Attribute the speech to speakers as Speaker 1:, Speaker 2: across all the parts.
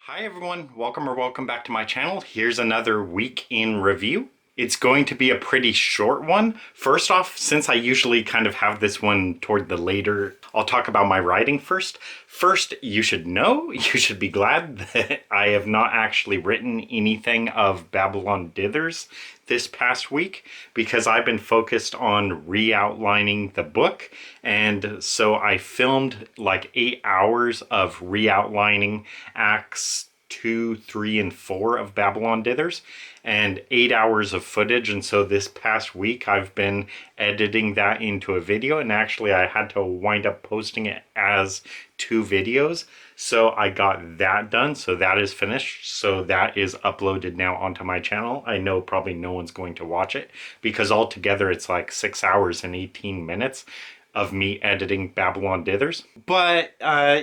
Speaker 1: Hi everyone, welcome back to my channel. Here's another week in review. It's going to be a pretty short one. First off, since I usually kind of have this one toward the later, I'll talk about my writing first. First, you should be glad that I have not actually written anything of Babylon Dithers this past week because I've been focused on re-outlining the book, and so I filmed like 8 hours of re-outlining acts 2, 3, and 4 of Babylon Dithers and 8 hours of footage. And so this past week I've been editing that into a video, and actually I had to wind up posting it as 2 videos. So I got that done, so that is finished. So that is uploaded now onto my channel. I know probably no one's going to watch it because altogether it's like 6 hours and 18 minutes of me editing Babylon Dithers. But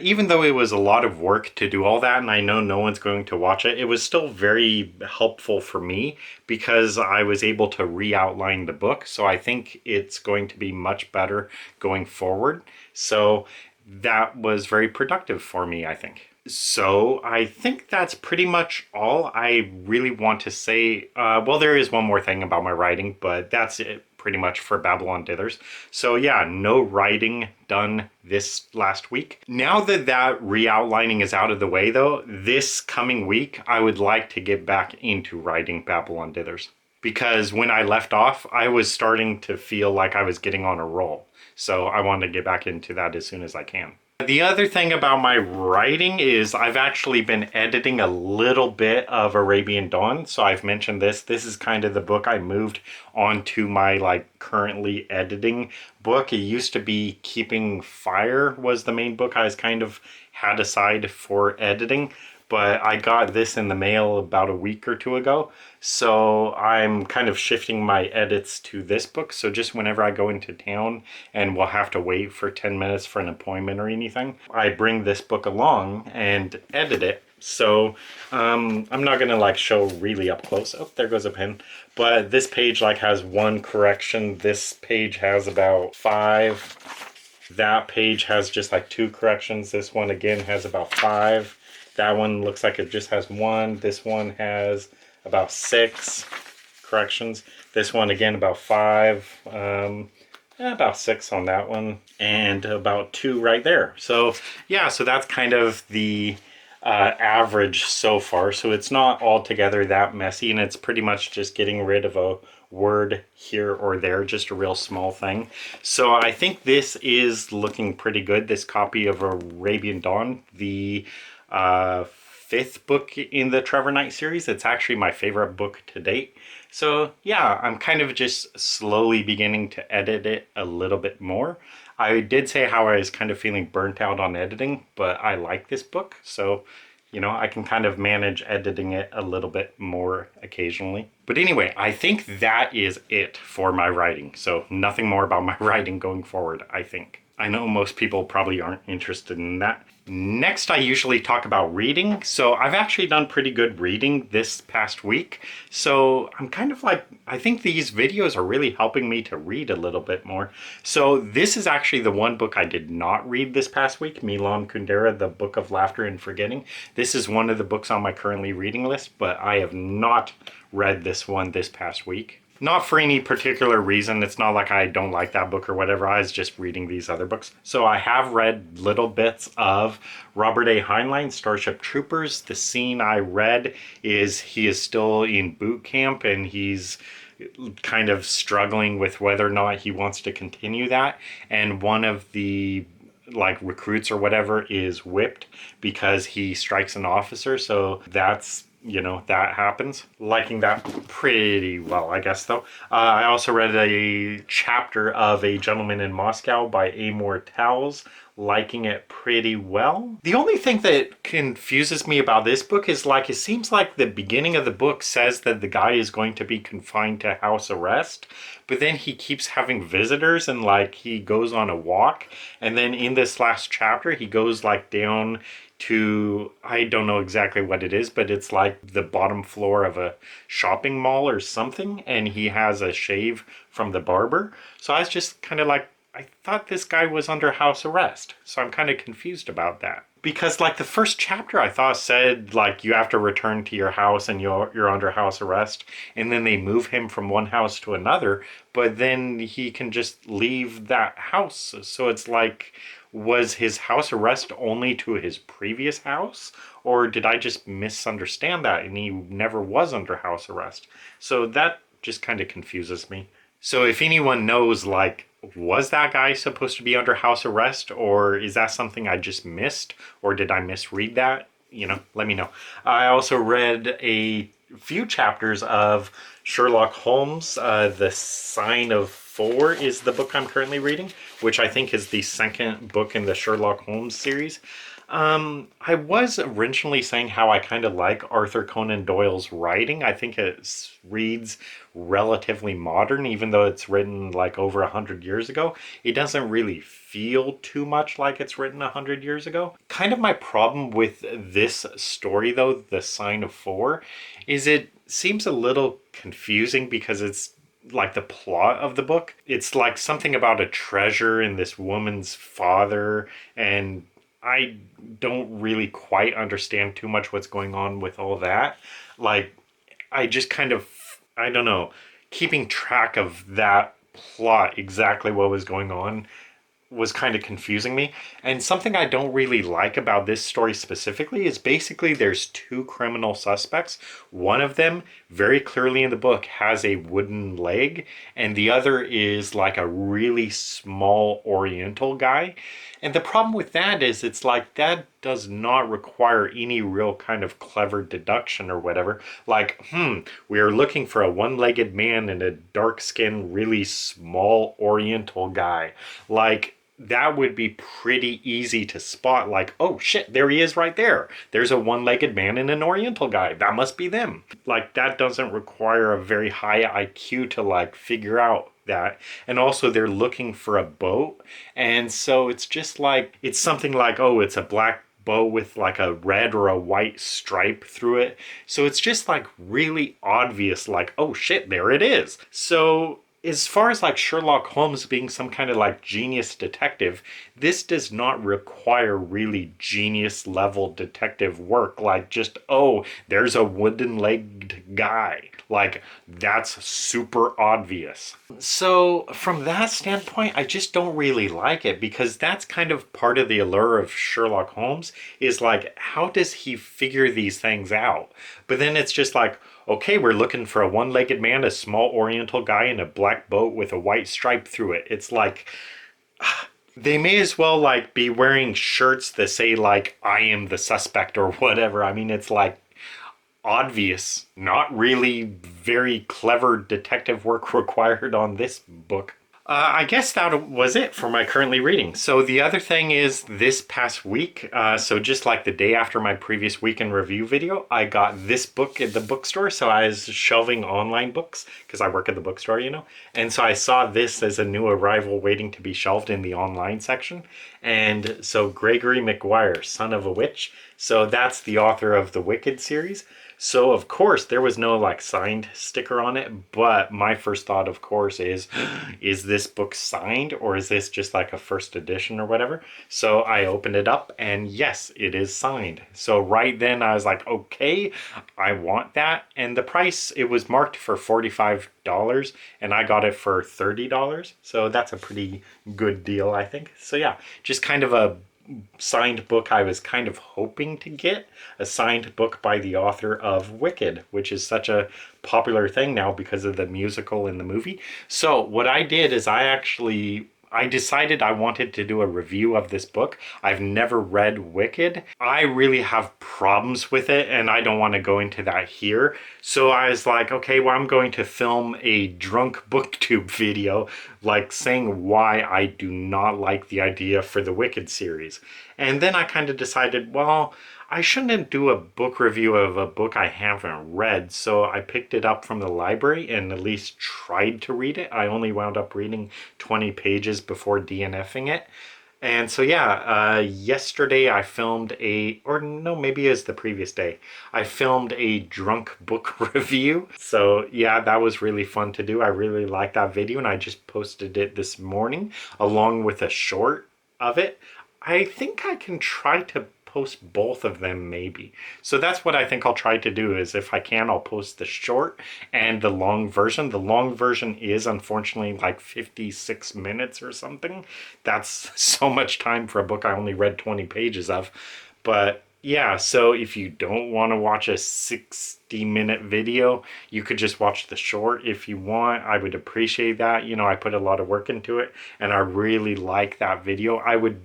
Speaker 1: even though it was a lot of work to do all that, and I know no one's going to watch it, it was still very helpful for me because I was able to re-outline the book. So I think it's going to be much better going forward. So that was very productive for me, I think. So I think that's pretty much all I really want to say. Well, there is one more thing about my writing, but that's it pretty much for Babylon Dithers. So yeah, no writing done this last week. Now that that re-outlining is out of the way though, this coming week I would like to get back into writing Babylon Dithers. Because when I left off, I was starting to feel like I was getting on a roll. So I wanted to get back into that as soon as I can. The other thing about my writing is I've actually been editing a little bit of Arabian Dawn. So I've mentioned this. This is kind of the book I moved onto my currently editing book. It used to be Keeping Fire was the main book I was kind of had aside for editing. But I got this in the mail about a week or two ago. So I'm kind of shifting my edits to this book. So just whenever I go into town and we'll have to wait for 10 minutes for an appointment or anything, I bring this book along and edit it. So I'm not gonna show really up close. Oh, there goes a pen. But this page has 1 correction. This page has about 5. That page has just 2 corrections. This one again has about 5. That one looks like it just has 1. This one has about 6 corrections. This one again about 5. About 6 on that one. And about 2 right there. So yeah, so that's kind of the average so far. So it's not altogether that messy, and it's pretty much just getting rid of a word here or there, just a real small thing. So I think this is looking pretty good. This copy of Arabian Dawn, the 5th book in the Trevor Knight series. It's actually my favorite book to date. So yeah, I'm kind of just slowly beginning to edit it a little bit more. I did say how I was kind of feeling burnt out on editing, but I like this book. So, I can kind of manage editing it a little bit more occasionally. But anyway, I think that is it for my writing. So nothing more about my writing going forward, I think. I know most people probably aren't interested in that. Next, I usually talk about reading. So I've actually done pretty good reading this past week. So I'm kind of I think these videos are really helping me to read a little bit more. So this is actually the one book I did not read this past week, Milan Kundera, The Book of Laughter and Forgetting. This is one of the books on my currently reading list, but I have not read this one this past week. Not for any particular reason. It's not like I don't like that book or whatever. I was just reading these other books. So I have read little bits of Robert A. Heinlein, Starship Troopers. The scene I read is he is still in boot camp and he's kind of struggling with whether or not he wants to continue that. And one of the recruits or whatever is whipped because he strikes an officer. So that's that happens. Liking that pretty well, I guess, though. I also read a chapter of A Gentleman in Moscow by Amor Towles. Liking it pretty well. The only thing that confuses me about this book is it seems like the beginning of the book says that the guy is going to be confined to house arrest, but then he keeps having visitors and he goes on a walk, and then in this last chapter he goes down to, I don't know exactly what it is, but it's the bottom floor of a shopping mall or something, and he has a shave from the barber. So I was just kind of I thought this guy was under house arrest, so I'm kind of confused about that. Because like the first chapter I thought said like you have to return to your house and you're under house arrest, and then they move him from one house to another, but then he can just leave that house. So it's like, was his house arrest only to his previous house, or did I just misunderstand that and he never was under house arrest? So that just kind of confuses me. So if anyone knows, like, was that guy supposed to be under house arrest, or is that something I just missed, or did I misread that? You know, let me know. I also read a few chapters of Sherlock Holmes. The Sign of Four is the book I'm currently reading, which I think is the second book in the Sherlock Holmes series. I was originally saying how I kind of like Arthur Conan Doyle's writing. I think it reads relatively modern, even though it's written like over 100 years ago. It doesn't really feel too much like it's written 100 years ago. Kind of my problem with this story, though, The Sign of Four, is it seems a little confusing because it's like the plot of the book. It's like something about a treasure and this woman's father, and I don't really quite understand too much what's going on with all that. Like, I just kind of, I don't know, keeping track of that plot, exactly what was going on, was kind of confusing me. And something I don't really like about this story specifically is basically there's two criminal suspects. One of them, very clearly in the book, has a wooden leg, and the other is like a really small Oriental guy. And the problem with that is it's like that does not require any real kind of clever deduction or whatever. Like, we are looking for a one-legged man and a dark-skinned, really small Oriental guy. Like, that would be pretty easy to spot. Like, oh shit, there he is right there. There's a one-legged man and an Oriental guy. That must be them. Like, that doesn't require a very high IQ to like figure out that. And also they're looking for a boat, and so it's just like, it's something like, oh, it's a black boat with like a red or a white stripe through it. So it's just like really obvious, like, oh shit, there it is. So as far as like Sherlock Holmes being some kind of like genius detective, this does not require really genius level detective work. Like, just, oh, there's a wooden legged guy. Like, that's super obvious. So from that standpoint, I just don't really like it, because that's kind of part of the allure of Sherlock Holmes, is like, how does he figure these things out? But then it's just like, okay, we're looking for a one-legged man, a small Oriental guy, and a black boat with a white stripe through it. It's like, they may as well like be wearing shirts that say like, I am the suspect or whatever. I mean, it's like obvious, not really very clever detective work required on this book. I guess that was it for my currently reading. So the other thing is, this past week, so just like the day after my previous week in review video, I got this book at the bookstore. So I was shelving online books because I work at the bookstore, you know. And so I saw this as a new arrival waiting to be shelved in the online section. And so Gregory Maguire, Son of a Witch. So that's the author of the Wicked series. So of course there was no like signed sticker on it, but my first thought of course is this book signed, or is this just like a first edition or whatever? So I opened it up and yes, it is signed. So right then I was like, okay, I want that. And the price, it was marked for $45 and I got it for $30. So that's a pretty good deal, I think. So yeah, just kind of a signed book I was kind of hoping to get, a signed book by the author of Wicked, which is such a popular thing now because of the musical and the movie. So what I did is I decided I wanted to do a review of this book. I've never read Wicked. I really have problems with it, and I don't want to go into that here. So I was like, okay, well, I'm going to film a drunk booktube video, like saying why I do not like the idea for the Wicked series. And then I kind of decided, well, I shouldn't do a book review of a book I haven't read, so I picked it up from the library and at least tried to read it. I only wound up reading 20 pages before DNFing it. And so yeah, yesterday I filmed maybe it was the previous day, I filmed a drunk book review. So yeah, that was really fun to do. I really liked that video and I just posted it this morning along with a short of it. I think I can try to post both of them maybe. So that's what I think I'll try to do, is if I can, I'll post the short and the long version. The long version is unfortunately like 56 minutes or something. That's so much time for a book I only read 20 pages of. But yeah, so if you don't want to watch a 60-minute video, you could just watch the short if you want. I would appreciate that. You know, I put a lot of work into it and I really like that video. I would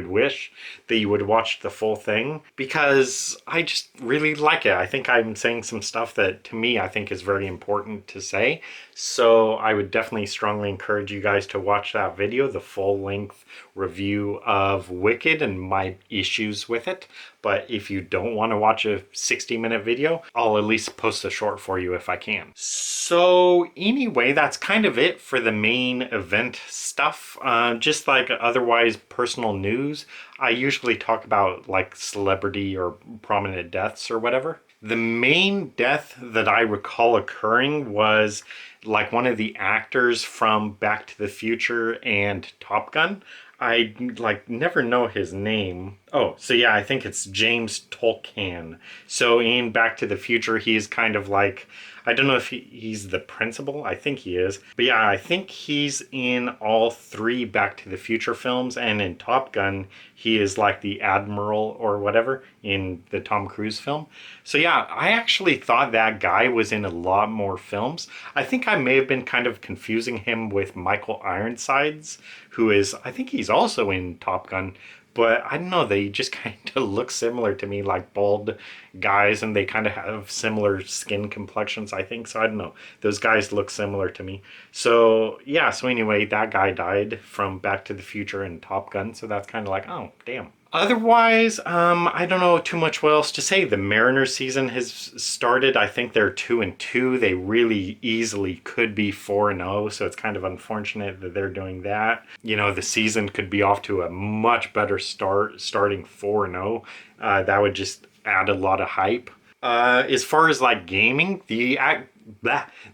Speaker 1: wish that you would watch the full thing because I just really like it. I think I'm saying some stuff that to me I think is very important to say. So I would definitely strongly encourage you guys to watch that video, the full length review of Wicked and my issues with it. But if you don't want to watch a 60-minute video, I'll at least post a short for you if I can. So anyway, that's kind of it for the main event stuff. Just like otherwise personal news, I usually talk about like celebrity or prominent deaths or whatever. The main death that I recall occurring was like one of the actors from Back to the Future and Top Gun. I like never know his name. Oh, so yeah, I think it's James Tolkan. So in Back to the Future, he's kind of like, I don't know if he's the principal. I think he is. But yeah, I think he's in all three Back to the Future films. And in Top Gun, he is like the admiral or whatever in the Tom Cruise film. So yeah, I actually thought that guy was in a lot more films. I think I may have been kind of confusing him with Michael Ironsides, who is, I think he's also in Top Gun. But I don't know, they just kind of look similar to me, like bald guys, and they kind of have similar skin complexions, I think. So I don't know, those guys look similar to me. So yeah, so anyway, that guy died from Back to the Future and Top Gun. So that's kind of like, oh, damn. Otherwise, I don't know too much what else to say. The Mariners season has started. I think they're 2-2. They really easily could be 4-0. So it's kind of unfortunate that they're doing that. You know, the season could be off to a much better start, starting 4-0. That would just add a lot of hype. As far as like gaming, the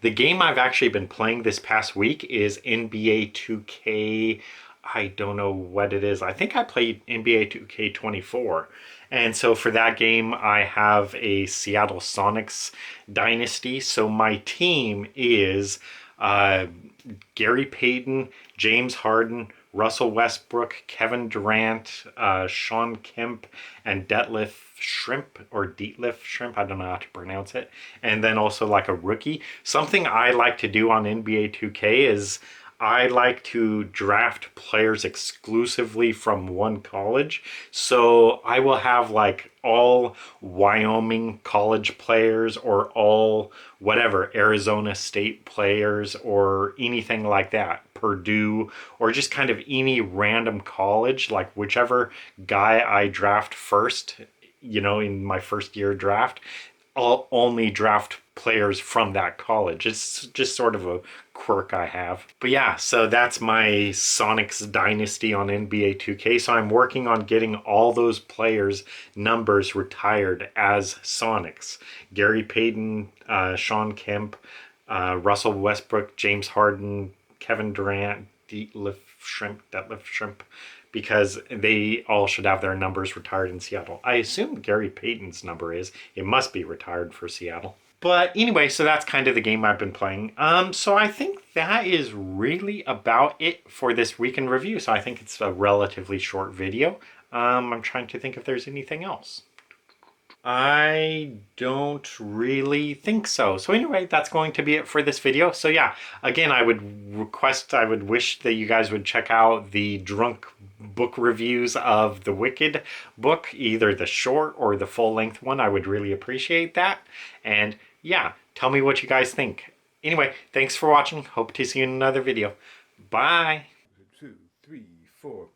Speaker 1: game I've actually been playing this past week is NBA 2K. I don't know what it is. I think I played NBA 2K24. And so for that game, I have a Seattle Sonics dynasty. So my team is Gary Payton, James Harden, Russell Westbrook, Kevin Durant, Sean Kemp, and Detlef Shrimp. I don't know how to pronounce it. And then also like a rookie. Something I like to do on NBA 2K is I like to draft players exclusively from one college. So I will have like all Wyoming college players or all whatever Arizona State players or anything like that, Purdue, or just kind of any random college, like whichever guy I draft first, you know, in my first year draft, I'll only draft players from that college. It's just sort of a quirk I have. But yeah, so that's my Sonics dynasty on NBA 2K. So I'm working on getting all those players' numbers retired as Sonics. Gary Payton, Sean Kemp, Russell Westbrook, James Harden, Kevin Durant, Detlef Shrimp, because they all should have their numbers retired in Seattle. I assume Gary Payton's number is. It must be retired for Seattle. But anyway, so that's kind of the game I've been playing. So I think that is really about it for this week in review. So I think it's a relatively short video. I'm trying to think if there's anything else. I don't really think so. So anyway, that's going to be it for this video. So yeah, again, I would wish that you guys would check out the drunk book reviews of the Wicked book, either the short or the full-length one. I would really appreciate that. And yeah, tell me what you guys think. Anyway, thanks for watching. Hope to see you in another video. Bye. 2, 3, 4.